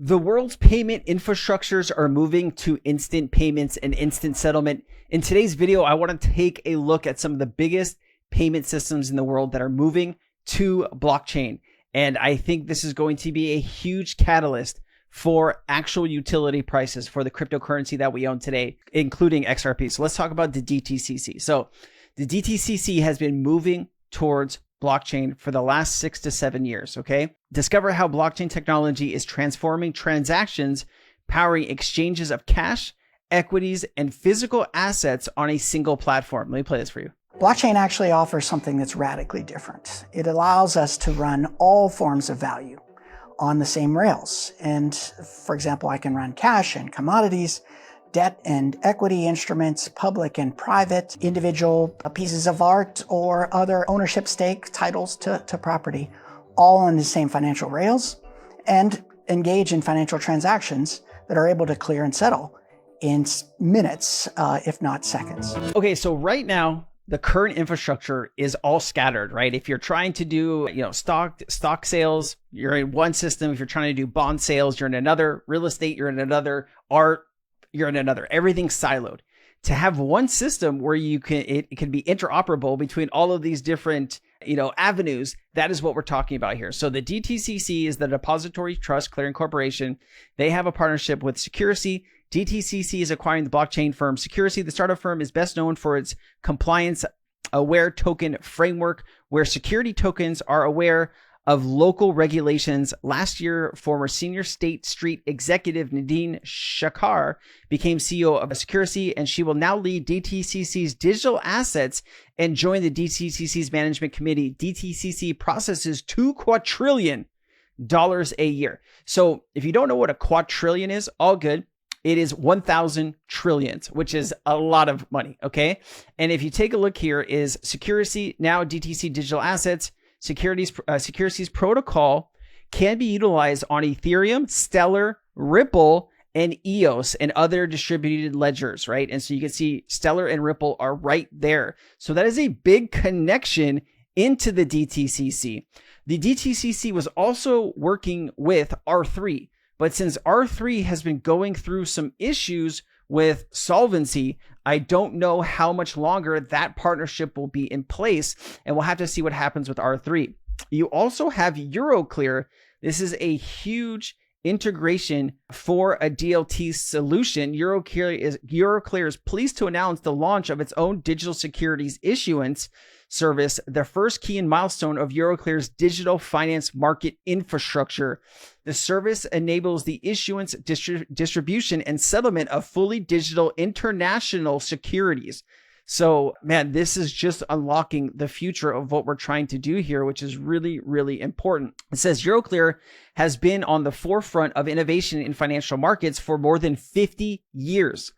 The world's payment infrastructures are moving to instant payments and instant settlement. In today's video, I want to take a look at some of the biggest payment systems in the world that are moving to blockchain. And I think this is going to be a huge catalyst for actual utility prices for the cryptocurrency that we own today, including XRP. So let's talk about the DTCC. So the DTCC has been moving towards blockchain for the last 6 to 7 years, okay? Discover how blockchain technology is transforming transactions, powering exchanges of cash, equities, and physical assets on a single platform. Let me play this for you. Blockchain actually offers something that's radically different. It allows us to run all forms of value on the same rails. And for example, I can run cash and commodities, debt and equity instruments, public and private, individual pieces of art or other ownership stake titles to property, all on the same financial rails, and engage in financial transactions that are able to clear and settle in minutes, if not seconds. Okay, so right now, the current infrastructure is all scattered, right? If you're trying to do, stock sales, you're in one system. If you're trying to do bond sales, you're in another. Real estate, you're in another. Art, you're in another. Everything's siloed. To have one system where it can be interoperable between all of these different, avenues, that is what we're talking about here. So the DTCC is the Depository Trust Clearing Corporation. They have a partnership with Security. DTCC is acquiring the blockchain firm Security. The startup firm is best known for its compliance-aware token framework, where security tokens are aware of local regulations. Last year, former senior State Street executive Nadine Shakar became CEO of Security, and she will now lead DTCC's digital assets and join the DTCC's management committee. DTCC processes $2 quadrillion a year. So if you don't know what a quadrillion is, all good. It is 1,000 trillions, which is a lot of money, okay? And if you take a look here, is Security, now DTC Digital Assets, Security's protocol can be utilized on Ethereum, Stellar, Ripple, and EOS and other distributed ledgers, right? And so you can see Stellar and Ripple are right there. So that is a big connection into the DTCC. The DTCC was also working with R3, but since R3 has been going through some issues with solvency, I don't know how much longer that partnership will be in place, and we'll have to see what happens with R3. You also have Euroclear. This is a huge integration for a DLT solution. Euroclear is pleased to announce the launch of its own digital securities issuance service, the first key and milestone of Euroclear's digital finance market infrastructure. The service enables the issuance, distribution, and settlement of fully digital international securities. So, man, this is just unlocking the future of what we're trying to do here, which is really, really important. It says Euroclear has been on the forefront of innovation in financial markets for more than 50 years.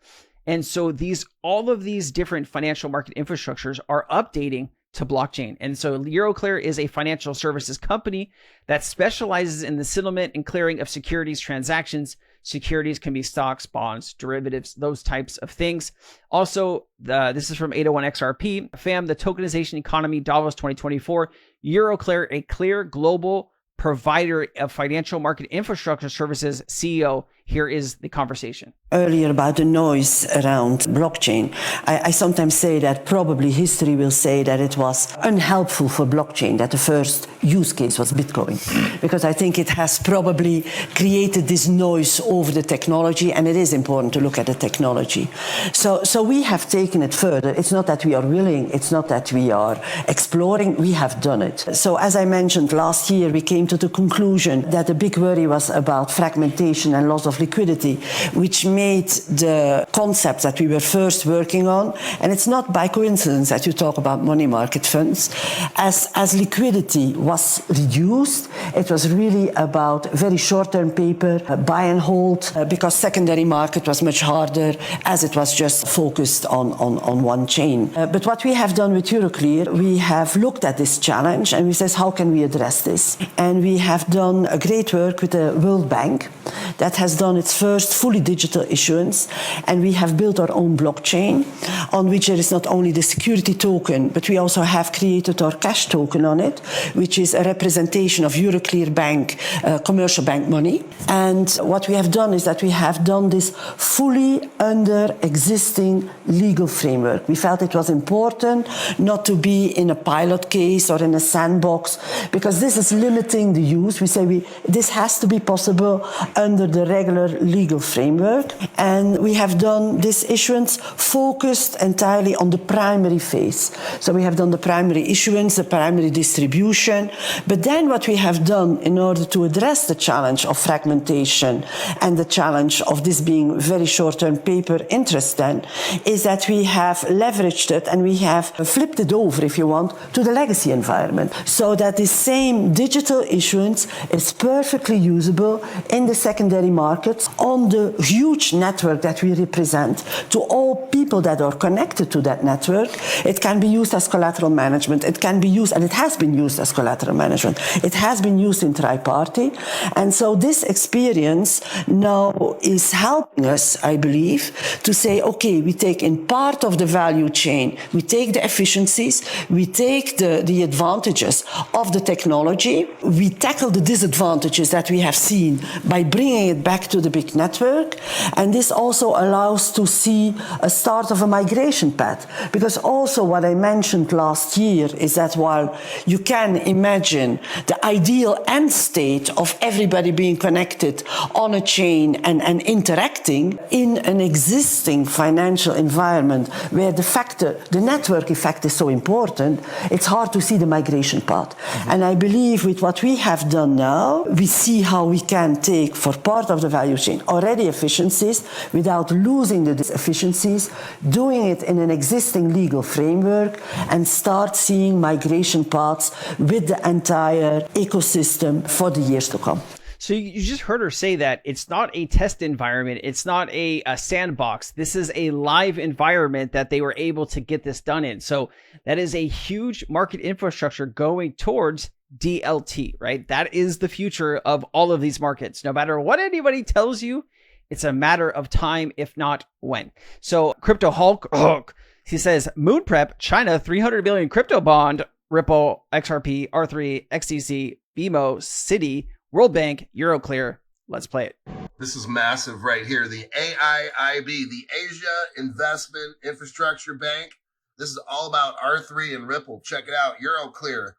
And so all of these different financial market infrastructures are updating to blockchain. And so Euroclear is a financial services company that specializes in the settlement and clearing of securities transactions. Securities can be stocks, bonds, derivatives, those types of things. Also, this is from 801 XRP. FAM, the tokenization economy, Davos 2024. Euroclear, a clear global provider of financial market infrastructure services, CEO. Here is the conversation. Earlier about the noise around blockchain. I sometimes say that probably history will say that it was unhelpful for blockchain, that the first use case was Bitcoin, because I think it has probably created this noise over the technology, and it is important to look at the technology. So we have taken it further. It's not that we are willing, it's not that we are exploring, we have done it. So as I mentioned, last year we came to the conclusion that the big worry was about fragmentation and loss of liquidity, which made the concept that we were first working on, and it's not by coincidence that you talk about money market funds, as liquidity was reduced, it was really about very short-term paper, buy and hold, because secondary market was much harder as it was just focused on one chain. But what we have done with Euroclear, we have looked at this challenge and we said, how can we address this? And we have done a great work with the World Bank that has done its first fully digital issuance, and we have built our own blockchain on which there is not only the security token, but we also have created our cash token on it, which is a representation of Euroclear Bank, commercial bank money. And what we have done is that we have done this fully under existing legal framework. We felt it was important not to be in a pilot case or in a sandbox, because this is limiting the use. We say this has to be possible under the regular legal framework. And we have done this issuance focused entirely on the primary phase. So we have done the primary issuance, the primary distribution. But then what we have done in order to address the challenge of fragmentation and the challenge of this being very short-term paper interest then, is that we have leveraged it and we have flipped it over, if you want, to the legacy environment. So that the same digital issuance is perfectly usable in the secondary markets on the huge network that we represent to all people that are connected to that network. It can be used as collateral management. It can be used, and it has been used as collateral management. It has been used in tri-party. And so this experience now is helping us, I believe, to say, okay, we take in part of the value chain, we take the efficiencies, we take the advantages of the technology, we tackle the disadvantages that we have seen by bringing it back to the big network, and this also allows to see a start of a migration path. Because also what I mentioned last year is that while you can imagine the ideal end state of everybody being connected on a chain and interacting in an existing financial environment where the network effect is so important, it's hard to see the migration path. Mm-hmm. And I believe with what we have done now, we see how we can take for part of the value chain already efficiencies without losing the efficiencies, doing it in an existing legal framework, and start seeing migration paths with the entire ecosystem for the years to come. So you just heard her say that it's not a test environment. It's not a sandbox. This is a live environment that they were able to get this done in. So that is a huge market infrastructure going towards DLT, right? That is the future of all of these markets. No matter what anybody tells you, it's a matter of time, if not when. So Crypto Hulk, he says, Moon Prep, China, 300 billion crypto bond, Ripple, XRP, R3, XTC, BMO, Citi, World Bank, Euroclear. Let's play it. This is massive right here. The AIIB, the Asia Investment Infrastructure Bank. This is all about R3 and Ripple. Check it out. Euroclear,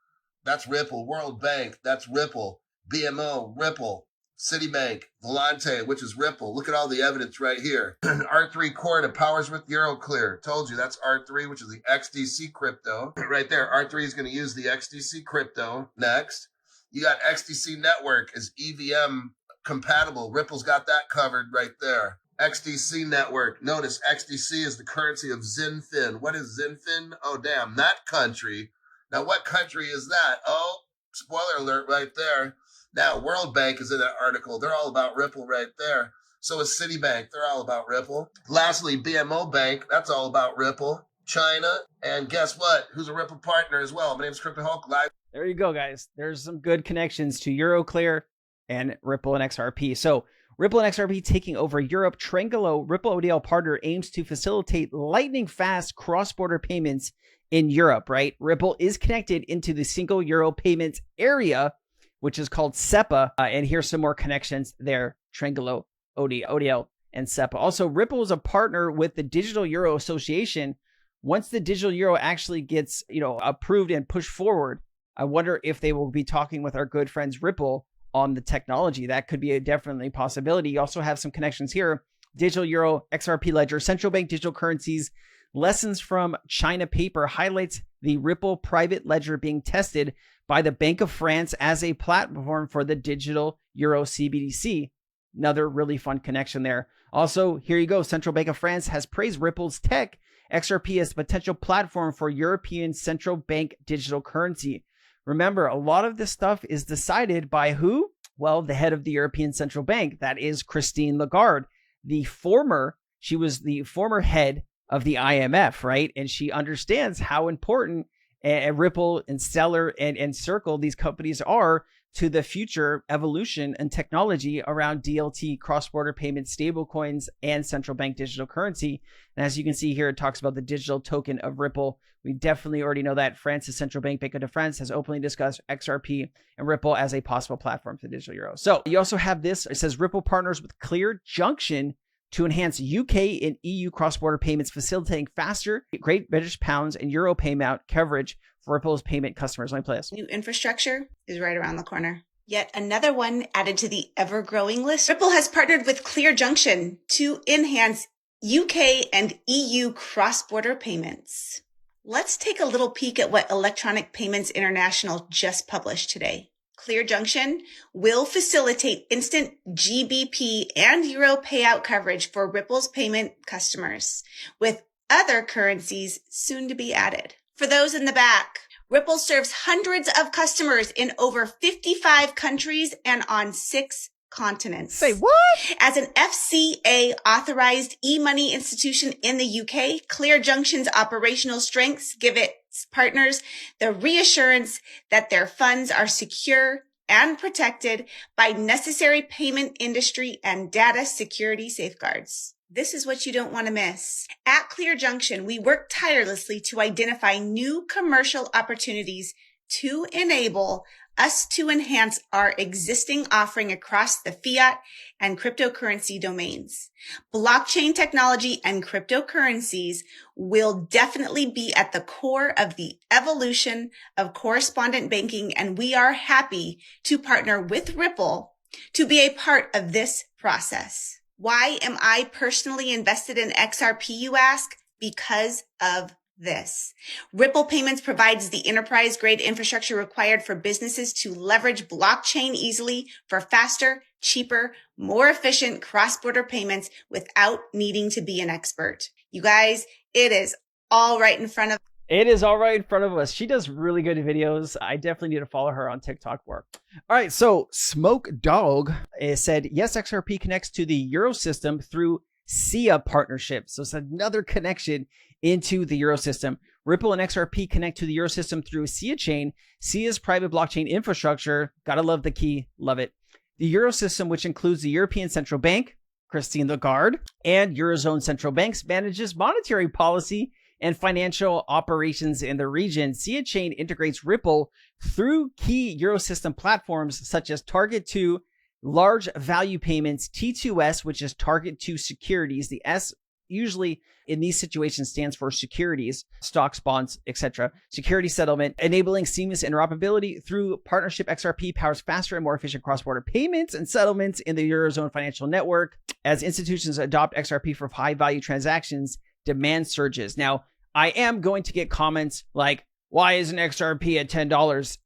that's Ripple. World Bank, that's Ripple. BMO, Ripple. Citibank, Volante, which is Ripple. Look at all the evidence right here. R3 Core that powers with Euroclear. Told you that's R3, which is the XDC crypto. Right there, R3 is going to use the XDC crypto next. You got XDC Network is EVM compatible. Ripple's got that covered right there. XDC Network. Notice XDC is the currency of Zinfin. What is Zinfin? Oh, damn, that country. Now, what country is that? Oh, spoiler alert right there. Now, World Bank is in that article. They're all about Ripple right there. So is Citibank. They're all about Ripple. Lastly, BMO Bank. That's all about Ripple. China. And guess what? Who's a Ripple partner as well? My name is Crypto Hulk. Live. There you go, guys. There's some good connections to Euroclear and Ripple and XRP. So Ripple and XRP taking over Europe. Trangelo, Ripple ODL partner, aims to facilitate lightning fast cross-border payments in Europe, right? Ripple is connected into the single euro payments area, which is called SEPA. And here's some more connections there. Trangelo, ODL, and SEPA. Also, Ripple is a partner with the Digital Euro Association. Once the Digital Euro actually gets, approved and pushed forward, I wonder if they will be talking with our good friends Ripple on the technology. That could be a definitely possibility. You also have some connections here. Digital Euro, XRP Ledger, central bank digital currencies. Lessons from China paper highlights the Ripple private ledger being tested by the Bank of France as a platform for the Digital Euro CBDC. Another really fun connection there. Also, here you go. Central Bank of France has praised Ripple's tech. XRP as a potential platform for European central bank digital currency. Remember, a lot of this stuff is decided by who? Well, the head of the European Central Bank. That is Christine Lagarde. She was the former head of the IMF, right? And she understands how important Ripple and Stellar and Circle, these companies are to the future evolution and technology around DLT, cross-border payments, stablecoins, and central bank digital currency. And as you can see here, it talks about the digital token of Ripple. We definitely already know that France's central bank, Bank de France, has openly discussed XRP and Ripple as a possible platform for the digital euro. So you also have this. It says Ripple partners with Clear Junction to enhance UK and EU cross-border payments, facilitating faster Great British pounds and euro payment coverage for Ripple's payment customers. Let me play this. New infrastructure is right around the corner. Yet another one added to the ever-growing list. Ripple has partnered with Clear Junction to enhance UK and EU cross-border payments. Let's take a little peek at what Electronic Payments International just published today. Clear Junction will facilitate instant GBP and euro payout coverage for Ripple's payment customers, with other currencies soon to be added. For those in the back, Ripple serves hundreds of customers in over 55 countries and on 6 continents. Say what? As an FCA authorized e-money institution in the UK, Clear Junction's operational strengths give its partners the reassurance that their funds are secure and protected by necessary payment industry and data security safeguards. This is what you don't want to miss. At Clear Junction, we work tirelessly to identify new commercial opportunities to enable us to enhance our existing offering across the fiat and cryptocurrency domains. Blockchain technology and cryptocurrencies will definitely be at the core of the evolution of correspondent banking, and we are happy to partner with Ripple to be a part of this process. Why am I personally invested in XRP, you ask? Because of this. Ripple Payments provides the enterprise-grade infrastructure required for businesses to leverage blockchain easily for faster, cheaper, more efficient cross-border payments without needing to be an expert. You guys, it is all right in front of It is all right in front of us. She does really good videos. I definitely need to follow her on TikTok more. All right, so Smoke Dog said, yes, XRP connects to the Euro system through SIA partnership. So it's another connection into the Euro system. Ripple and XRP connect to the Euro system through SIA chain. SIA's private blockchain infrastructure. Gotta love the key. Love it. The Euro system, which includes the European Central Bank, Christine Lagarde, and Eurozone central banks, manages monetary policy and financial operations in the region. SIA chain integrates Ripple through key Eurosystem platforms such as Target 2, large value payments, T2S, which is Target 2 securities. The S usually in these situations stands for securities, stocks, bonds, etc. Security settlement, enabling seamless interoperability through partnership. XRP powers faster and more efficient cross-border payments and settlements in the Eurozone financial network. As institutions adopt XRP for high-value transactions, demand surges. Now, I am going to get comments like, why isn't XRP at $10?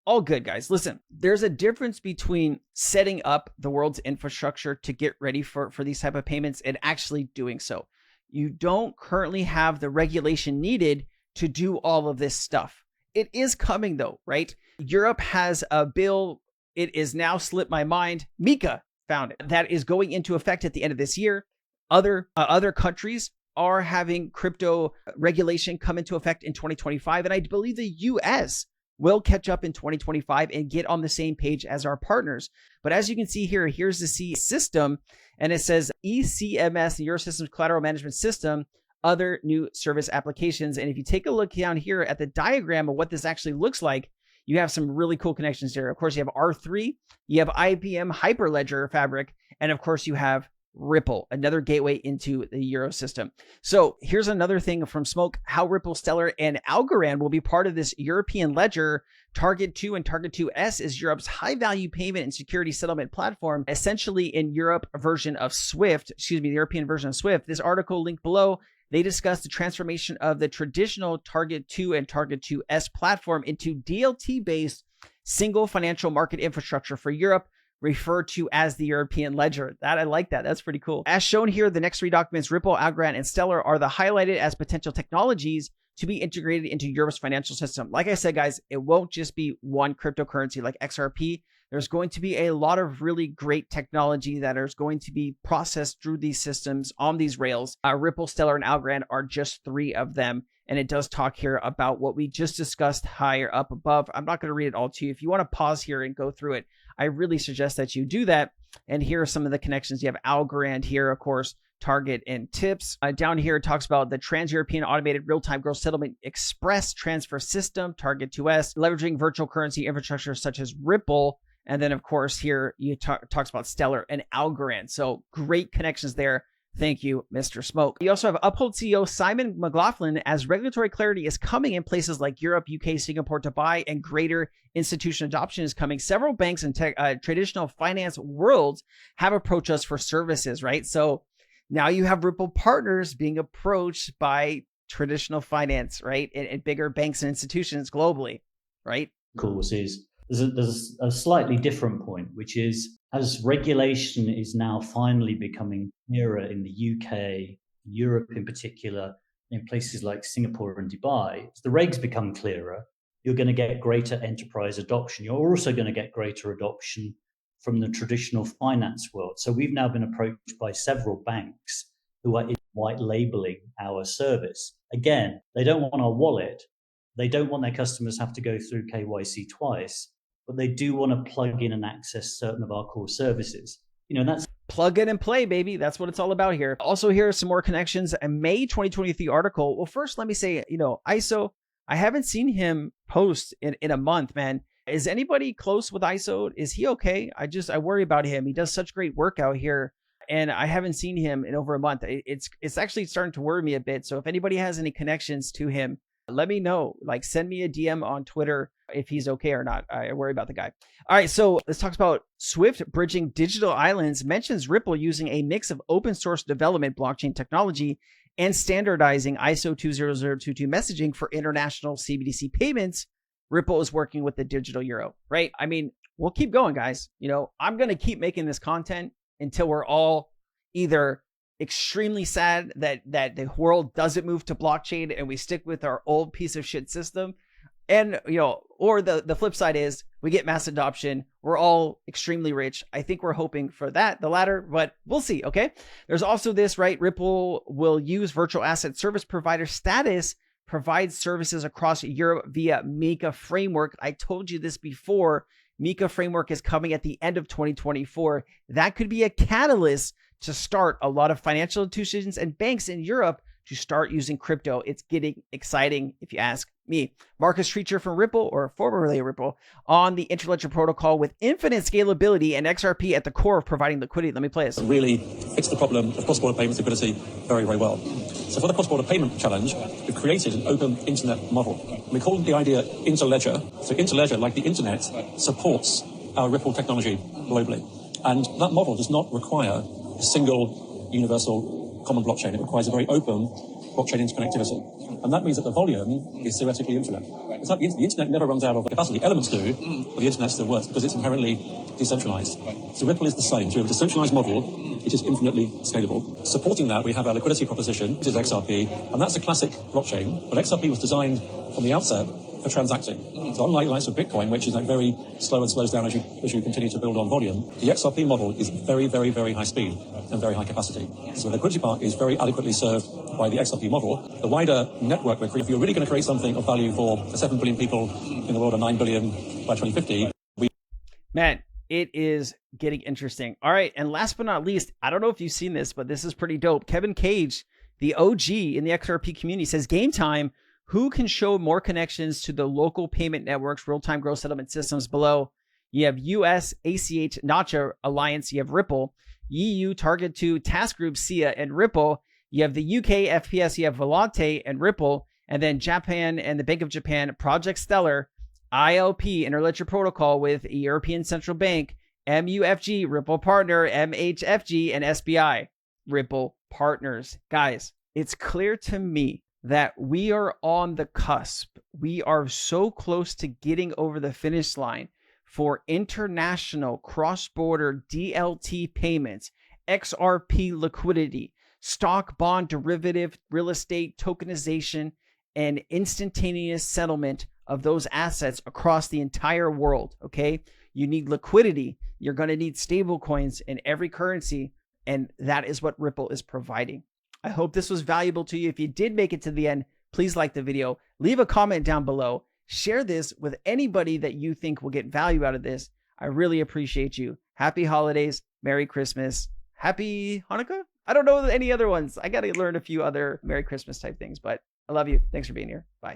All good, guys. Listen, there's a difference between setting up the world's infrastructure to get ready for these type of payments and actually doing so. You don't currently have the regulation needed to do all of this stuff. It is coming though, right? Europe has a bill. It is now slipped my mind. Mika found it. That is going into effect at the end of this year. Other countries are having crypto regulation come into effect in 2025. And I believe the US will catch up in 2025 and get on the same page as our partners. But as you can see here, here's the C system, and it says ECMS, the Eurosystem's collateral management system, other new service applications. And if you take a look down here at the diagram of what this actually looks like, you have some really cool connections there. Of course, you have R3, you have IBM Hyperledger Fabric, and of course you have Ripple, another gateway into the Euro system. So here's another thing from Smoke, how Ripple, Stellar, and Algorand will be part of this European ledger. Target 2 and Target 2S is Europe's high-value payment and security settlement platform, essentially in Europe version of SWIFT, the European version of SWIFT. This article linked below, they discuss the transformation of the traditional Target 2 and Target 2S platform into DLT-based single financial market infrastructure for Europe, referred to as the European ledger. I like that. That's pretty cool. As shown here, the next 3 documents, Ripple, Algorand, and Stellar, are the highlighted as potential technologies to be integrated into Europe's financial system. Like I said, guys, it won't just be one cryptocurrency like XRP. There's going to be a lot of really great technology that is going to be processed through these systems on these rails. Ripple, Stellar, and Algorand are just 3 of them. And it does talk here about what we just discussed higher up above. I'm not going to read it all to you. If you want to pause here and go through it, I really suggest that you do that. And here are some of the connections. You have Algorand here, of course, Target and Tips. Down here, it talks about the Trans-European Automated Real-Time Gross Settlement Express Transfer System, Target 2S, leveraging virtual currency infrastructure such as Ripple. And then, of course, here you talks about Stellar and Algorand. So great connections there. Thank you, Mr. Smoke. You also have Uphold CEO Simon McLaughlin as regulatory clarity is coming in places like Europe, UK, Singapore, Dubai, and greater institutional adoption is coming. Several banks and traditional finance worlds have approached us for services, right? So now you have Ripple partners being approached by traditional finance, right? And bigger banks and institutions globally, right? Course is there's a slightly different point, which is as regulation is now finally becoming clearer in the UK, Europe in particular, in places like Singapore and Dubai, as the regs become clearer, you're going to get greater enterprise adoption. You're also going to get greater adoption from the traditional finance world. So we've now been approached by several banks who are white labeling our service. Again, they don't want our wallet. They don't want their customers have to go through KYC twice, but they do want to plug in and access certain of our core services. And that's plug in and play, baby. That's what it's all about here. Also, here are some more connections. A May 2023 article. Well, first, let me say, ISO, I haven't seen him post in a month, man. Is anybody close with ISO? Is he okay? I worry about him. He does such great work out here, and I haven't seen him in over a month. It's actually starting to worry me a bit. So if anybody has any connections to him, let me know. Like, send me a DM on Twitter if he's okay or not. I worry about the guy. All right, so let's talk about Swift bridging digital islands. Mentions Ripple using a mix of open source development blockchain technology and standardizing ISO 20022 messaging for international CBDC payments. Ripple is working with the digital euro, right? I mean, we'll keep going, guys. I'm going to keep making this content until we're all either extremely sad that the world doesn't move to blockchain and we stick with our old piece of shit system. And, or the flip side is we get mass adoption. We're all extremely rich. I think we're hoping for that, the latter, but we'll see. Okay. There's also this, right? Ripple will use virtual asset service provider status, provide services across Europe via MiCA framework. I told you this before. MiCA framework is coming at the end of 2024. That could be a catalyst to start a lot of financial institutions and banks in Europe to start using crypto. It's getting exciting, if you ask me. Marcus Treacher from Ripple, or formerly Ripple, on the Interledger protocol with infinite scalability and XRP at the core of providing liquidity. Let me play this. Really fix the problem of cross-border payments liquidity very, very well. So for the cross-border payment challenge, we've created an open internet model. We call the idea Interledger. So Interledger, like the internet, supports our Ripple technology globally. And that model does not require a single universal common blockchain. It requires a very open blockchain interconnectivity. And that means that the volume is theoretically infinite. It's like the internet never runs out of capacity. Elements do, but the internet still works because it's inherently decentralized. So Ripple is the same. So we have a decentralized model. It is infinitely scalable. Supporting that, we have our liquidity proposition, which is XRP, and that's a classic blockchain. But XRP was designed from the outset for transacting. So unlike the likes of Bitcoin, which is like very slow and slows down as you continue to build on volume, the XRP model is very, very, very high speed and very high capacity. So the liquidity part is very adequately served by the XRP model. The wider network we're creating, if you're really going to create something of value for the 7 billion people in the world and 9 billion by 2050, Man, it is getting interesting. All right, and last but not least, I don't know if you've seen this, but this is pretty dope. Kevin Cage, the OG in the XRP community, says, game time, who can show more connections to the local payment networks, real-time gross settlement systems below? You have US, ACH, Nacha Alliance, you have Ripple, EU, Target 2, Task Group, SIA, and Ripple. You have the UK, FPS, you have Volante and Ripple, and then Japan and the Bank of Japan, Project Stellar, ILP, Interledger Protocol with European Central Bank, MUFG, Ripple Partner, MHFG, and SBI, Ripple Partners. Guys, it's clear to me that we are on the cusp. We are so close to getting over the finish line for international cross-border DLT payments, XRP liquidity, stock, bond, derivative, real estate, tokenization, and instantaneous settlement of those assets across the entire world, okay? You need liquidity. You're going to need stable coins in every currency, and that is what Ripple is providing. I hope this was valuable to you. If you did make it to the end, please like the video, leave a comment down below, share this with anybody that you think will get value out of this. I really appreciate you. Happy holidays, Merry Christmas, Happy Hanukkah. I don't know any other ones. I got to learn a few other Merry Christmas type things, but I love you. Thanks for being here. Bye.